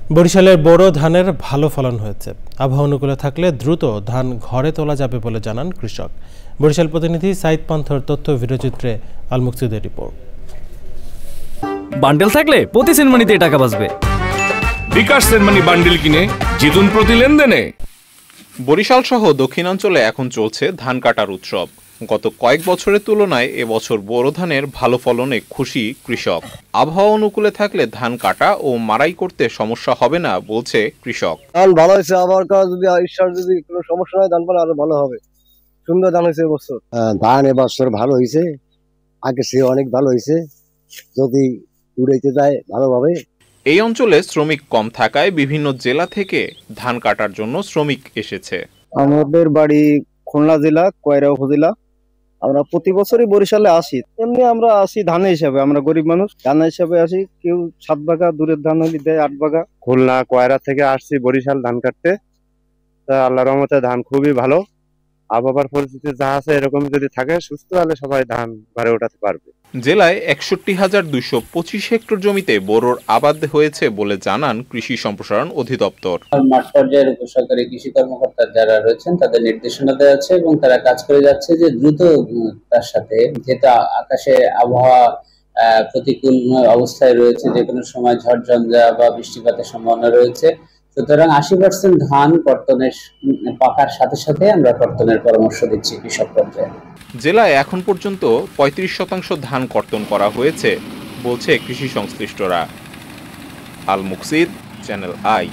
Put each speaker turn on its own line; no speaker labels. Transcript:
বরিশালের বোরো ধানের ভালো ফলন হয়েছে। আবহাওয়া অনুকূলে থাকলে দ্রুত ধান ঘরে তোলা যাবে বলে জানান কৃষক। বরিশাল প্রতিনিধি সাইদ পান্থর তথ্য ভিডিওচিত্রে আল মুকসিদের রিপোর্ট।
বান্ডেল থাকলে প্রতি সেনমানিতে টাকা বাঁচবে।
বিকাশ সেনমানি বান্ডেল কিনে জিতুন প্রতি লেনদেনে।
বরিশাল সহ দক্ষিণাঞ্চলে এখন চলছে ধান কাটার উৎসব। গত কয়েক বছরের তুলনায় এবছর বোরো ধানের ভালো ফলনে খুশি কৃষক। আবহাওয়া অনুকূলে থাকলে ধান কাটা ও মাড়াই করতে সমস্যা হবে না বলছে কৃষক।
ধান ভালো হয়েছে, আবার যদি ঈশ্বর যদি কোনো সমস্যা হয় ধান আরো ভালো হবে। সুন্দর ধান হয়েছে এবছর। ধান এবছর ভালো হয়েছে, আগে সে অনেক ভালো হয়েছে। যদি উড়াইতে যায় ভালোভাবে।
এই অঞ্চলে শ্রমিক কম থাকায় বিভিন্ন জেলা থেকে ধান কাটার জন্য শ্রমিক এসেছে।
আমাদের বাড়ি খুলনা জেলা কয়রা উপজেলা। আমরা প্রতি বছরই বরিশালে আসি। এমনি আমরা আসি ধান হিসাবে, আমরা গরিব মানুষ, ধান হিসাবে আসি। কেউ 7 বাগা, দূরের ধান হলে দেয় 8 বাগা।
খুলনা কয়রা থেকে আসছি বরিশাল ধান কাটতে। তা আল্লাহর রহমতে ধান খুবই ভালো। আবহাওয়ার পরিস্থিতি যা আছে এরকম যদি থাকে সুস্থ হলে সবাই ধান ঘরে ওঠাতে পারবে।
জেলায় ৬১,২২৫ হেক্টর জমিতে বোরোর আবাদ হয়েছে বলে জানান কৃষি সম্প্রসারণ অধিদপ্তর।
মাঠ পর্যায়ের উপসহকারী কৃষি কর্মকর্তা যারা রয়েছেন তাদের নির্দেশনা দেওয়া আছে এবং তারা কাজ করে যাচ্ছে যে দ্রুত তার সাথে, যেহেতু আকাশে আবহাওয়া প্রতিকূল অবস্থায় রয়েছে, যে কোনো সময় ঝড় ঝঞ্ঝা বা বৃষ্টিপাতের সম্ভাবনা রয়েছে, সুতরাং ৮০% ধান কর্তনের পাকার সাথে সাথে আমরা কর্তনের পরামর্শ দিচ্ছি কৃষক পর্যায়ে।
জেলায় এখন পর্যন্ত ৩৫% ধান কর্তন করা হয়েছে বলছে কৃষি সংশ্লিষ্টরা। আল মুকসিদ, চ্যানেল আই।